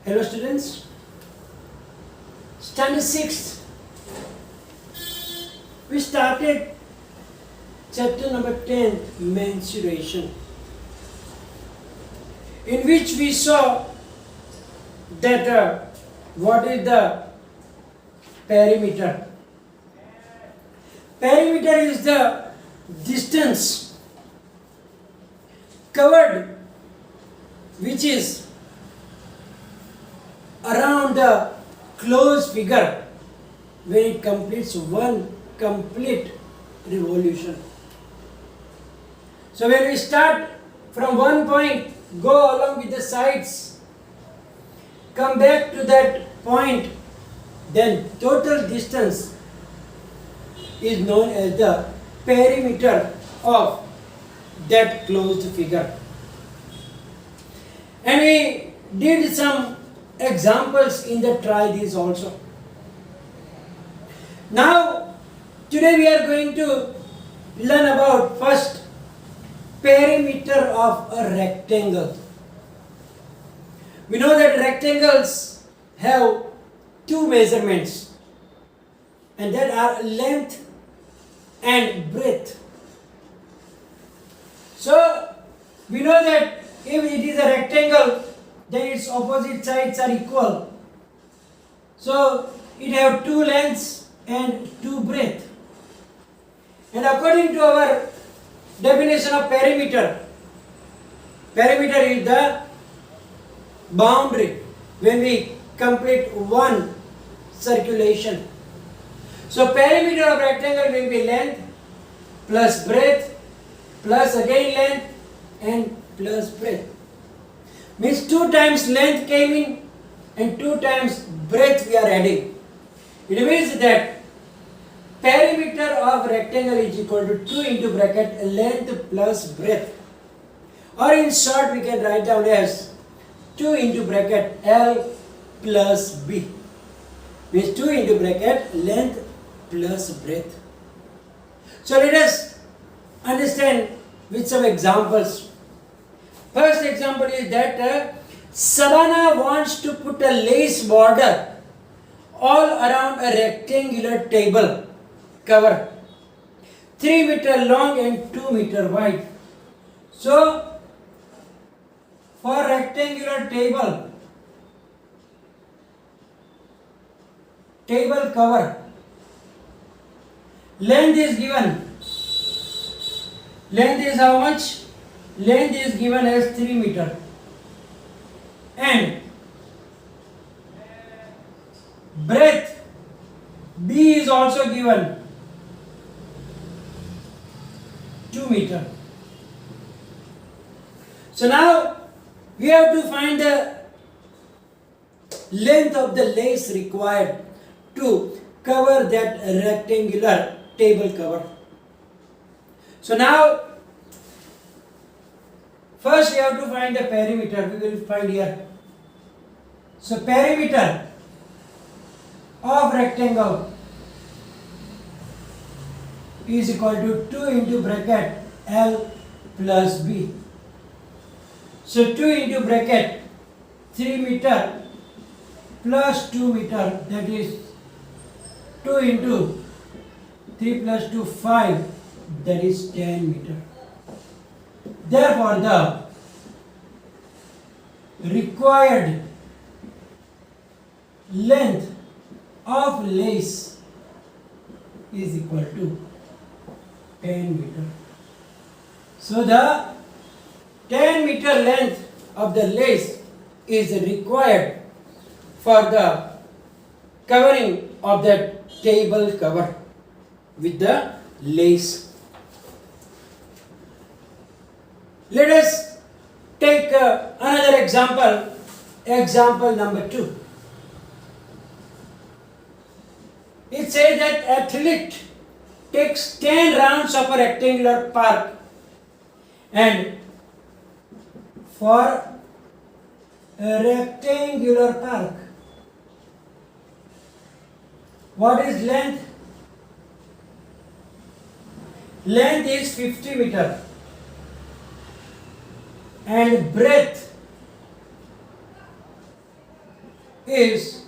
Hello students, standard 6. We started chapter number 10, mensuration, in which we saw that what is the perimeter. Perimeter is the distance covered which is around the closed figure when it completes one complete revolution. So when we start from one point, go along with the sides, come back to that point, then total distance is known as the perimeter of that closed figure. And we did some examples in the try this also. Now, today we are going to learn about first perimeter of a rectangle. We know that rectangles have two measurements, and that are length and breadth. So, we know that if it is a rectangle, then its opposite sides are equal. So, it have two lengths and two breadth. And according to our definition of perimeter, perimeter is the boundary when we complete one circulation. So, perimeter of rectangle will be length plus breadth plus again length and plus breadth. Means 2 times length came in and 2 times breadth we are adding. It means that perimeter of rectangle is equal to 2 into bracket length plus breadth. Or in short we can write down as 2 into bracket L plus B. Means 2 into bracket length plus breadth. So let us understand with some examples. First example is that Savannah wants to put a lace border all around a rectangular table cover 3 meter long and 2 meter wide. So, for rectangular table cover, length is given. Length is how much? Length is given as 3 meter and breadth B is also given 2 meter. So now we have to find the length of the lace required to cover that rectangular table cover. So now first we have to find the perimeter. We will find here. So perimeter of rectangle is equal to 2 into bracket L plus B. So 2 into bracket 3 meter plus 2 meter, that is 2 into 3 plus 2 5, that is 10 meter. Therefore, the required length of lace is equal to 10 meter. So, the 10 meter length of the lace is required for the covering of the table cover with the lace. Let us take another example, example number 2. It says that athlete takes 10 rounds of a rectangular park, and for a rectangular park, what is length? Length is 50 meter and breadth is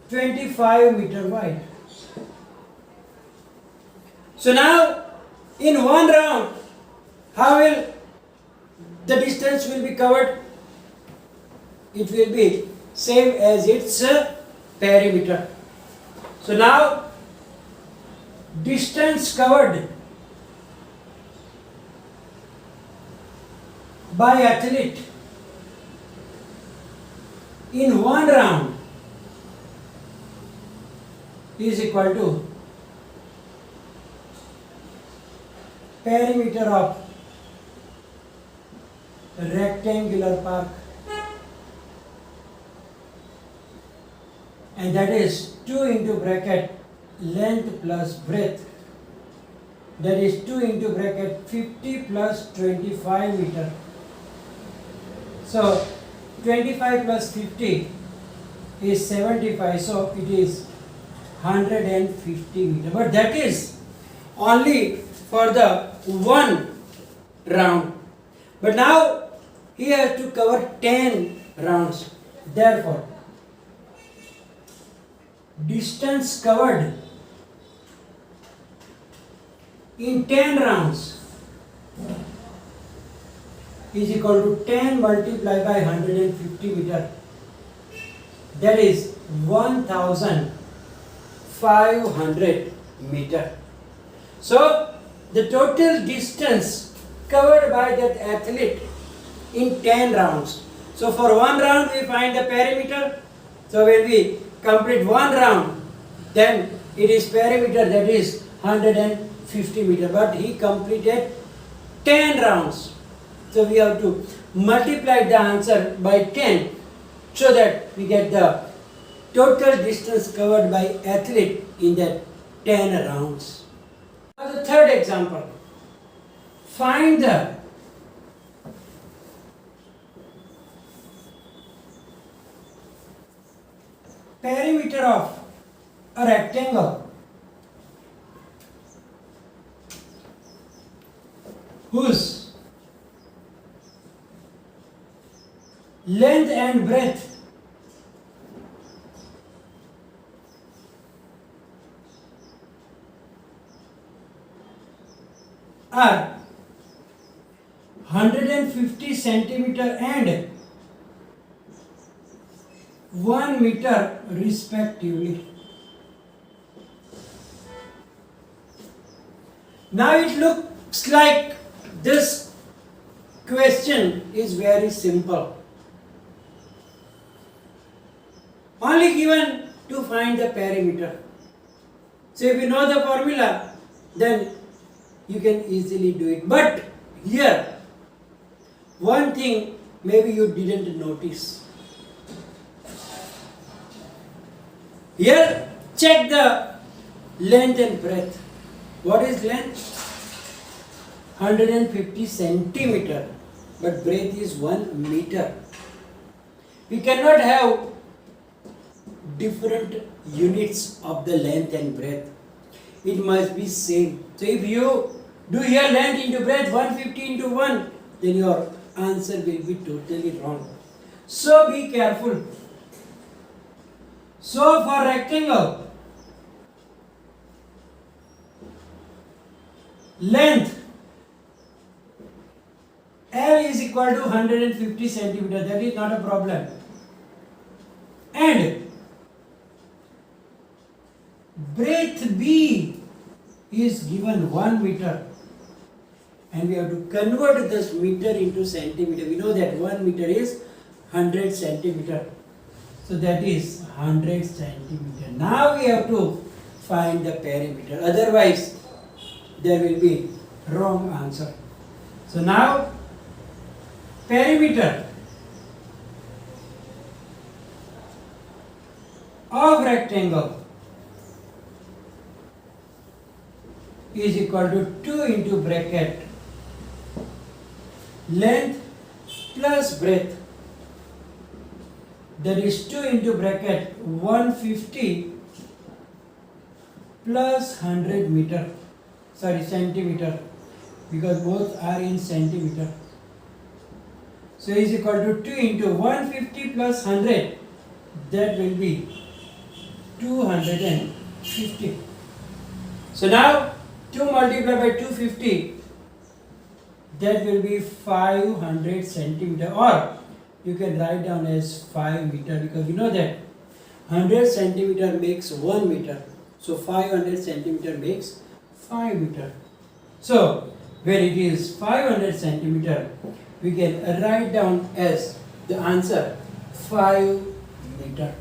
25 meter wide. So now in one round, how will the distance will be covered? It will be same as its perimeter. So now distance covered by athlete in one round is equal to perimeter of rectangular park, and that is 2 into bracket length plus breadth, that is 2 into bracket 50 plus 25 meter. So 25 plus 50 is 75, so it is 150 meter, but that is only for the one round. But now he has to cover 10 rounds. Therefore, distance covered in 10 rounds is equal to 10 multiplied by 150 meter. That is 1500 meter. So the total distance covered by that athlete in 10 rounds. So for one round we find the perimeter. So when we complete one round, then it is perimeter, that is 150 meter. But he completed 10 rounds. So we have to multiply the answer by 10 so that we get the total distance covered by athlete in that 10 rounds. Now the third example. Find the perimeter of a rectangle whose length and breadth are 150 centimeter and 1 meter respectively. Now it looks like this question is very simple. Only given to find the perimeter. So if you know the formula, then you can easily do it. But here, one thing maybe you didn't notice. Here, check the length and breadth. What is length? 150 centimeter, but breadth is 1 meter. We cannot have different units of the length and breadth. It must be same. So if you do here length into breadth 150 into 1, then your answer will be totally wrong. So be careful. So for rectangle, length L is equal to 150 centimeter. That is not a problem. And breadth B is given 1 meter. And we have to convert this meter into centimeter. We know that 1 meter is 100 centimeter. So that is 100 centimeter. Now we have to find the perimeter. Otherwise, there will be wrong answer. So now, perimeter of rectangle is equal to 2 into bracket length plus breadth, that is 2 into bracket 150 plus 100 meter, centimeter, because both are in centimeter. So is equal to 2 into 150 plus 100, that will be 250. So now 2 multiplied by 250, that will be 500 centimeter, or you can write down as 5 meter, because you know that 100 centimeter makes 1 meter. So 500 centimeter makes 5 meter. So where it is 500 centimeter, we can write down as the answer 5 meter.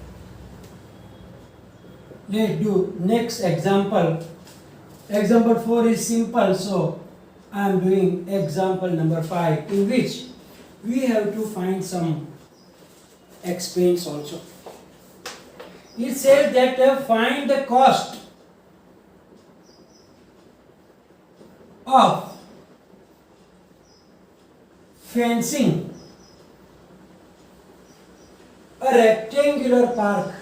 Let's do next example. Example 4 is simple, so I am doing example number 5, in which we have to find some expense also. It says that find the cost of fencing a rectangular park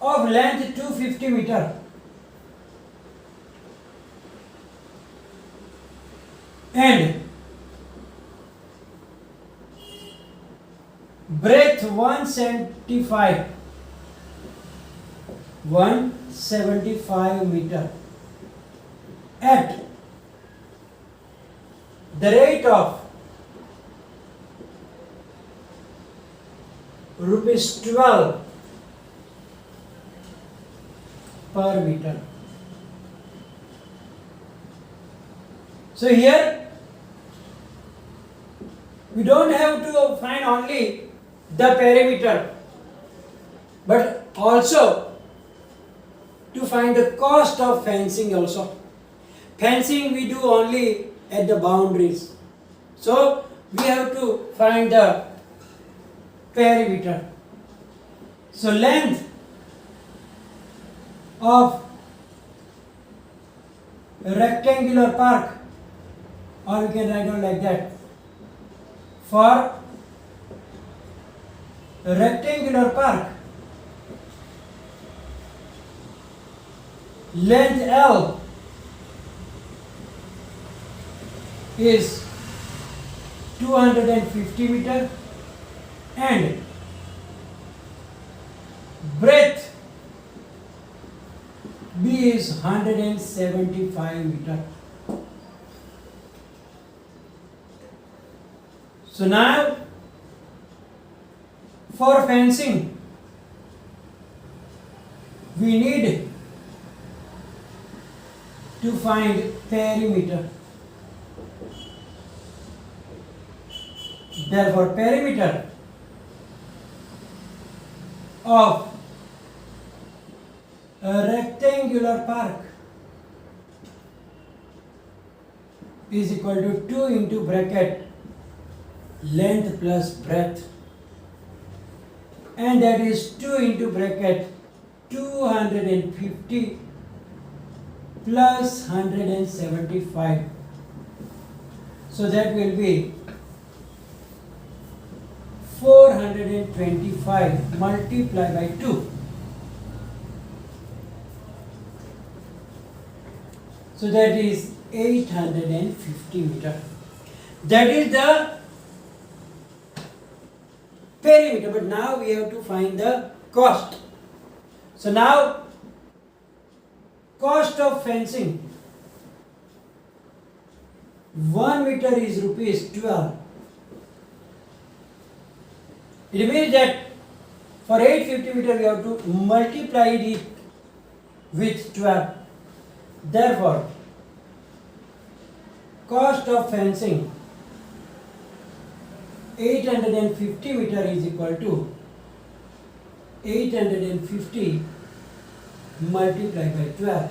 of length 250 meter and breadth 175 meter at the rate of rupees 12 per meter. So here we don't have to find only the perimeter, but also to find the cost of fencing also. Fencing we do only at the boundaries, so we have to find the perimeter. So length of a rectangular park, or we can write down like that, for a rectangular park, length L is 250 meter and breadth B is 175 meter. So now for fencing we need to find perimeter. Therefore perimeter of a rectangular park is equal to 2 into bracket length plus breadth, and that is 2 into bracket 250 plus 175. So that will be 425 multiplied by 2. So that is 850 meter. That is the perimeter, but now we have to find the cost. So now cost of fencing 1 meter is rupees 12. It means that for 850 meter we have to multiply it with 12. Therefore, cost of fencing 850 meter is equal to 850 multiplied by 12.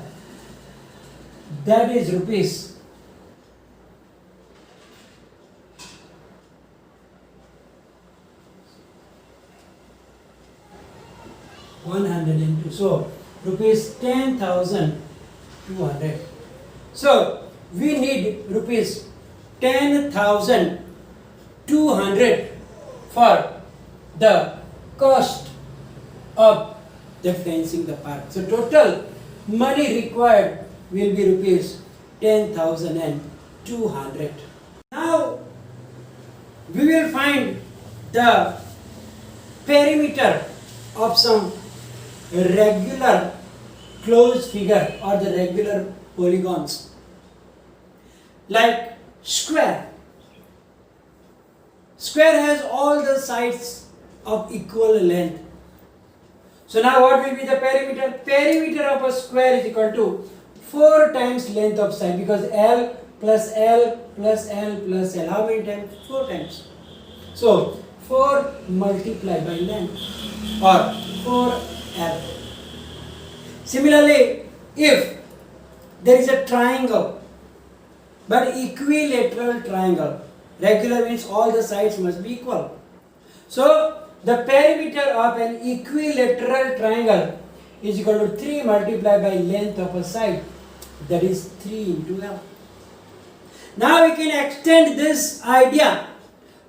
That is rupees 102. So rupees 10,200. So we need rupees 10,200 for the cost of the fencing the park. So total money required will be rupees 10,000 and 200. Now we will find the perimeter of some regular closed figure or the regular polygons like square. Square has all the sides of equal length. So now what will be the perimeter? Perimeter of a square is equal to 4 times length of side, because L plus L plus L plus L. How many times? 4 times. So 4 multiplied by length or 4L. Similarly, if there is a triangle, but equilateral triangle, regular means all the sides must be equal. So the perimeter of an equilateral triangle is equal to 3 multiplied by length of a side, that is 3 into L. Now we can extend this idea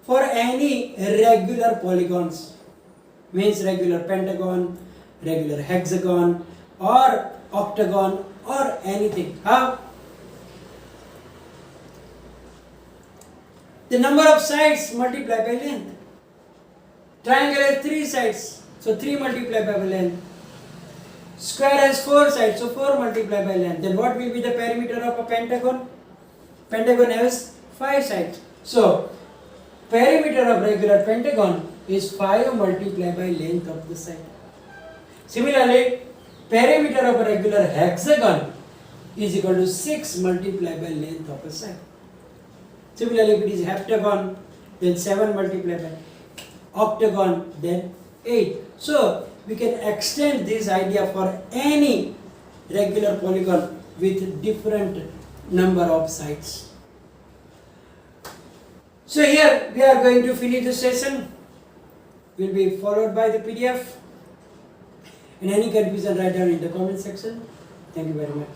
for any regular polygons, means regular pentagon, regular hexagon or octagon or anything. How? The number of sides multiplied by length. Triangle has 3 sides, so 3 multiplied by length. Square has 4 sides, so 4 multiplied by length. Then what will be the perimeter of a pentagon? Pentagon has 5 sides. So perimeter of regular pentagon is 5 multiplied by length of the side. Similarly, perimeter of a regular hexagon is equal to 6 multiplied by length of a side. Similarly, if it is heptagon, then 7 multiplied by octagon, then 8. So we can extend this idea for any regular polygon with different number of sides. So here we are going to finish the session. Will be followed by the PDF. And any confusion, write down in the comment section. Thank you very much.